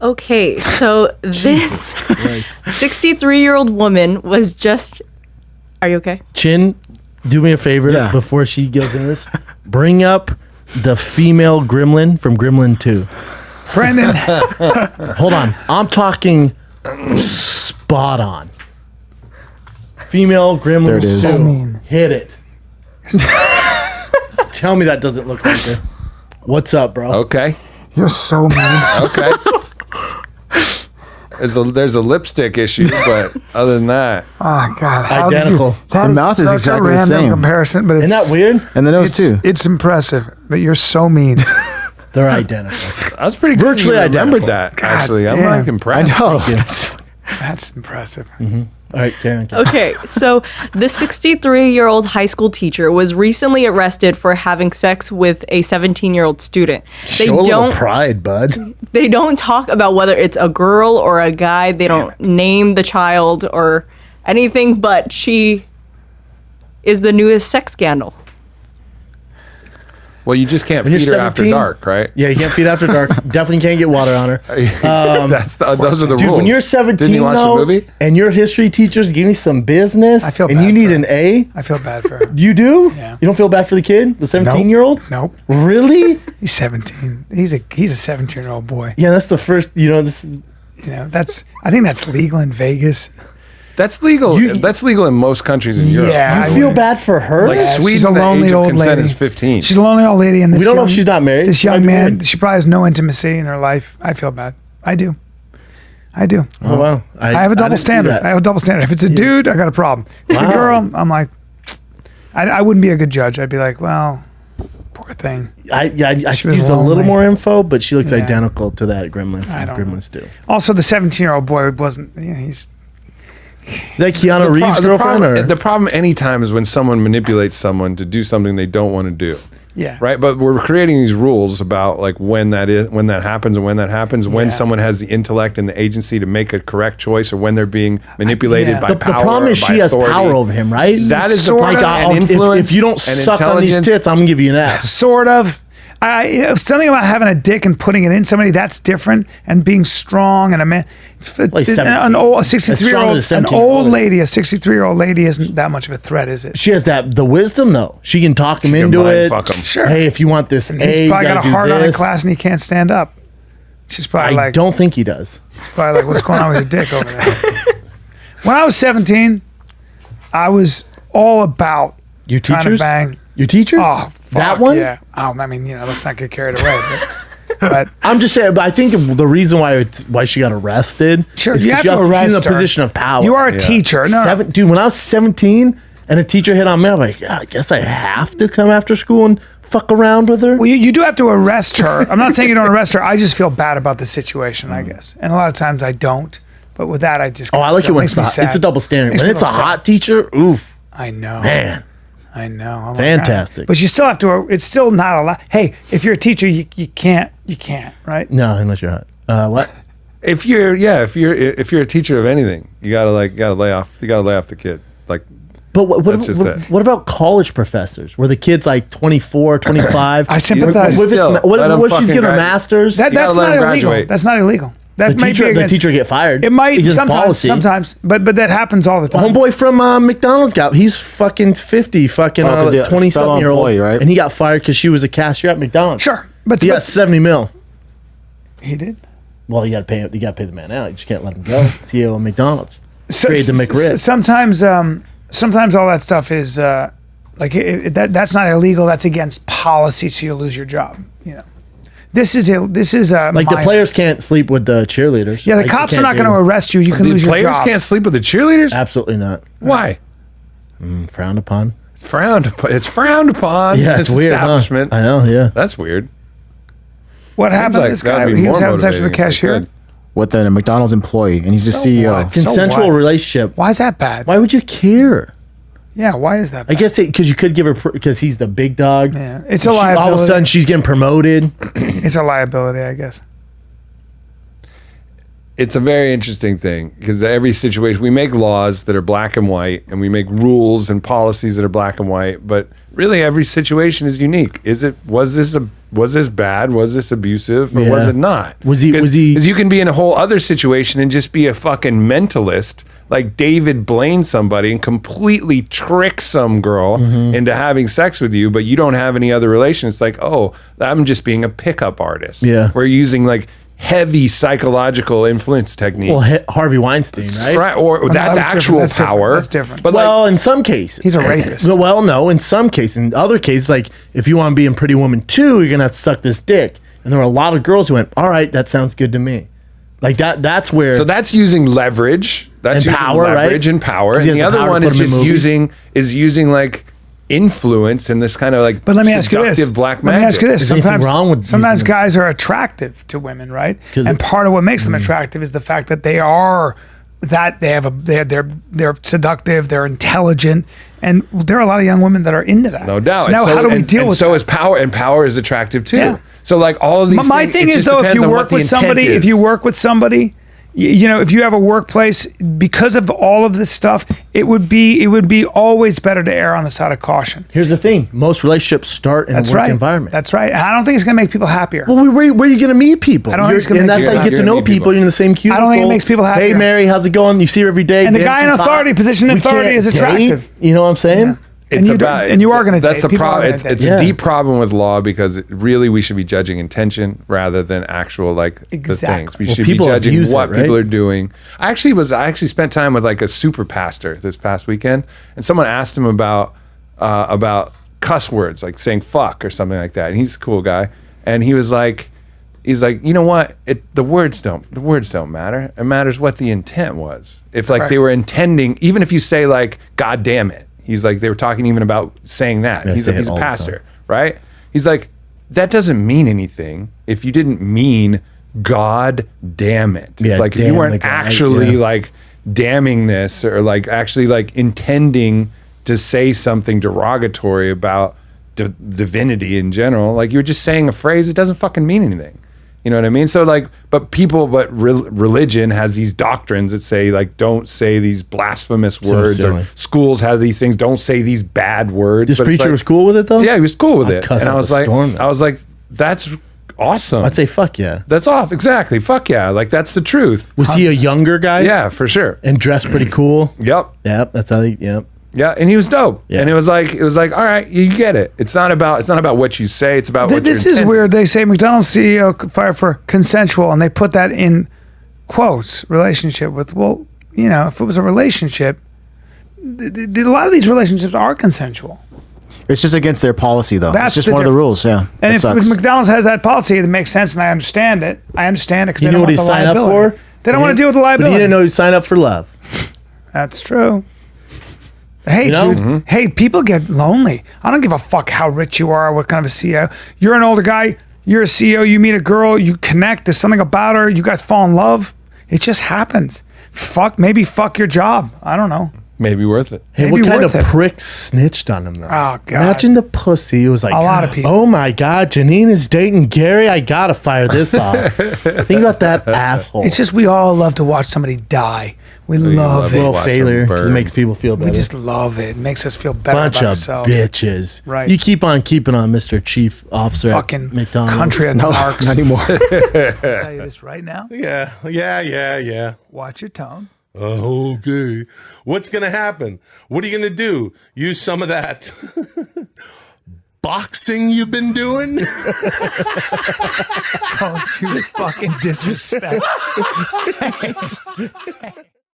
Okay, so this 63-year-old woman was just... Are you okay? Chin, do me a favor before she goes into this. Bring up the female gremlin from Gremlin 2. Brandon. Hold on. I'm talking spot on. Female gremlin. There it is. So mean. Hit it. Tell me that doesn't look like her. What's up, bro? Okay. You're so mean. Okay. There's a lipstick issue, but other than that, Oh God. How did Identical. That The mouth is such exactly a the random same. comparison, but it's Isn't that weird? And the nose too. It's impressive, but you're so mean. They're identical. I was pretty Virtually good. You remembered identical. that, actually. I'm damn. like impressed. I know. That's impressive. All right, Karen. Okay, so the 63-year-old high school teacher was recently arrested for having sex with a 17-year-old student. They Show a little don't pride, bud. they don't talk about whether it's a girl or a guy. They don't name the child or anything, but she is the newest sex scandal. Well, you just can't When you're feed her after 17? dark, right? Yeah, you can't feed after dark. Definitely can't get water on her. Those are the Dude, rules. when you're 17, Didn't you watch though, the movie? and your history teacher's giving you some business, I feel and bad you need for an her. A, I feel bad for her. you do? Yeah. You don't feel bad for the kid, the 17-year-old? Nope. Really? He's 17. He's a 17-year-old boy. Yeah, that's the first. This is. I think that's legal in Vegas. That's legal. That's legal in most countries in Europe. Yeah. You feel bad for her? Like Yeah, Sweden, she's a the lonely age of old consent lady. is 15. She's a lonely old lady, and this We don't know young- if she's not married. This Might young be man, married. she probably has no intimacy in her life. I feel bad. I do. Oh wow! I have a double didn't see standard. that. I have a double standard. If it's a dude, I got a problem. If it's a Wow. girl, I'm like, I wouldn't be a good judge. I'd be like, well, poor thing. I She could was use a little lonely. more info, but she looks Yeah. identical to that gremlin I from don't know. Gremlins 2. Also, the 17-year-old boy wasn't. He's Is that Keanu Reeves' girlfriend? Or? The problem anytime is when someone manipulates someone to do something they don't want to do. yeah. Right, but we're creating these rules about like when that happens, when someone has the intellect and the agency to make a correct choice, or when they're being manipulated yeah. by The power. problem is or she by has authority. power over him, right? That is the Sort problem. of. I'll- And influence. if you don't and suck on these intelligence. tits, I'm gonna give you an ass. Sort of. Something about having a dick and putting it in somebody, that's different. And being strong and a man. Well, he's 17. An old, a As strong 63-year-old, as a an 17-year-old. old lady, a 63-year-old lady isn't that much of a threat, is it? She has the wisdom though. She can talk him can into mind it. fuck 'em. Sure. Hey, if you want this A, He's you probably got gotta a do hard on in this. class and he can't stand up. She's probably I like, don't think he does. probably like, what's going on with your dick over there? When I was 17, I was all about Your trying to teachers? bang. Your teacher? Oh, fuck, That one? Yeah. Oh, I mean, let's not get carried away. But I'm just saying, but I think the reason why she got arrested Sure, is you 'cause have to arrest she's in a her. position of power. you are a teacher. No, Dude, when I was 17 and a teacher hit on me, I'm like, yeah, I guess I have to come after school and fuck around with her. well, you do have to arrest her. I'm not saying you don't arrest her. I just feel bad about the situation, I guess. And a lot of times I don't. But with that, I just. Oh, I like it when makes me sad. it's a double standard. Makes When me it's a feel sad. hot teacher, oof, I know. man. I know. Oh my Fantastic. God. But you still have to. It's still not allowed. Hey, if you're a teacher, you can't. You can't. Right? No, unless you're hot. What? If you're a teacher of anything, you gotta lay off the kid. Like, But That's just it. what about college professors? Where the kid's like 24, 25? I sympathize. What if Still, let 'em what if she's fucking getting her grad- master's? That's gotta let not him illegal. graduate. That's not illegal. That the might teacher, be the against, teacher get fired. It might It's just sometimes, policy. but that happens all the time. Homeboy from McDonald's he's fucking 50, fucking 'cause he 20 fellow something year old, employee, right? and he got fired because she was a cashier at McDonald's. Sure, but He got 70 mil. he did. Well, you got to pay the man out. You just can't let him go. CEO of McDonald's. Created the McRib. Sometimes all that stuff is that's not illegal. That's against policy, so you'll lose your job. This is Like the players can't sleep with the cheerleaders. Yeah, the Like, cops you are not can't going to do- arrest you. You can the lose your players job. can't sleep with the cheerleaders. Absolutely not. Why? Frowned upon. It's frowned upon. It's frowned upon. Yeah, in it's this weird. Huh? establishment. I know. Yeah. That's weird. What happened like to this that'd guy? be He was more having sex with the motivating if they cashier. could. With a McDonald's employee, and he's the CEO. what? So Consensual what? relationship. Why is that bad? Why would you care? Yeah, why is that I bad? guess because you could give her because he's the big dog. Yeah, it's a All of a liability. sudden, she's getting promoted. It's a liability, I guess. it's a very interesting thing because every situation we make laws that are black and white, and we make rules and policies that are black and white. But really, every situation is unique. Was this bad? Was this abusive, or was it not? Was he? Because you can be in a whole other situation and just be a fucking mentalist, like David Blaine somebody and completely trick some girl into having sex with you, but you don't have any other relation. It's like, oh, I'm just being a pickup artist. Yeah, we're using like heavy psychological influence techniques. Well, Harvey Weinstein, right? Or that's actual power. That's different. But well, in some cases, he's a rapist. Well, no, in some cases, in other cases, like if you want to be in Pretty Woman 2, you're gonna have to suck this dick. And there were a lot of girls who went, "All right, that sounds good to me." Like that. That's where. So that's using leverage. That's and using power, leverage right? and power. And the other one is just using like influence and this kind of like but let me ask you this. Black let me ask you this. Is sometimes wrong with sometimes using guys are attractive to women, right? And part of what makes them attractive is the fact that they are they're seductive, they're intelligent, and there are a lot of young women that are into that. No doubt. So now, how do we deal with so that? is power, and power is attractive too. Yeah. So like all of these. My things, thing it is just though, if depends you on work what the with somebody, intent if you is. work with somebody, you know, if you have a workplace, because of all of this stuff, it would be always better to err on the side of caution. Here's the thing: most relationships start in a work environment. That's right. And I don't think it's going to make people happier. Well, where are you going to meet people? I don't think it's gonna and make that's how people you get to know people. You're in the same cubicle. I don't think it makes people happier. Hey, Mary, how's it going? You see her every day. And the Damn, guy in she's authority, hot. position in We authority can't is attractive. date? You know what I'm saying? Yeah. It's and you are going to date. That's a People are problem. gonna date. It's a deep problem with law because really we should be judging intention rather than actual like the things. We should be people judging abuse what it, right? people are doing. I actually spent time with like a super pastor this past weekend, and someone asked him about cuss words, like saying fuck or something like that. And he's a cool guy, and he's like, you know what? The words don't matter. It matters what the intent was. If like they were intending, even if you say like God damn it. He's like, they were talking even about saying that. Yeah, he's say a it all the pastor, time. right? He's like, that doesn't mean anything if you didn't mean God damn it. Yeah, like if damn you the weren't guy, actually yeah. like damning this or like actually like intending to say something derogatory about divinity in general. Like you're just saying a phrase, it doesn't fucking mean anything. You know what I mean? So like, but religion has these doctrines that say like, don't say these blasphemous words, silly. or schools have these things, don't say these bad words. This But it's preacher like- was cool with it though. Yeah, he was cool with I'd it. cuss And up I was a like, storm, though. that's awesome. I'd say fuck yeah. That's off. Exactly. Fuck yeah. Like that's the truth. Was he a younger guy? Yeah, for sure. And dressed pretty cool. Yep. Yep. That's how he. Yep. Yeah, and he was dope. Yeah. And it was like, all right, you get it. It's not about what you say. It's about what This your is intent weird. They say McDonald's CEO fired for consensual, and they put that in quotes. Relationship with, well, you know, if it was a relationship, a lot of these relationships are consensual. It's just against their policy, though. That's it's just the one of the difference. rules. Yeah, And it if sucks. McDonald's has that policy, it makes sense, and I understand it. Because You they know don't what want he the signed up liability. for? They don't want to deal with the But liability. he didn't know he signed up for love. That's true. Hey, You know? dude. Hey, people get lonely. I don't give a fuck how rich you are, what kind of a CEO. You're an older guy. You're a CEO. You meet a girl. You connect. There's something about her. You guys fall in love. It just happens. Maybe fuck your job. I don't know. Maybe worth it. Hey, Maybe what kind of worth it. prick snitched on him though? Oh, God. Imagine the pussy. It was like A lot of people. Oh my God, Janine is dating Gary. I gotta fire this off. Think about that asshole. It's just we all love to watch somebody die. We love love it. it. little Watch failure him because it burn. makes people feel better. We just love it. It makes us feel better bunch about of ourselves. bitches. Right. You keep on keeping on, Mr. Chief Officer Fucking at McDonald's. country of narcs. Not anymore. I'll tell you this right now. Yeah. Watch your tone. Okay. What's going to happen? What are you going to do? Use some of that boxing you've been doing? Don't you fucking disrespect.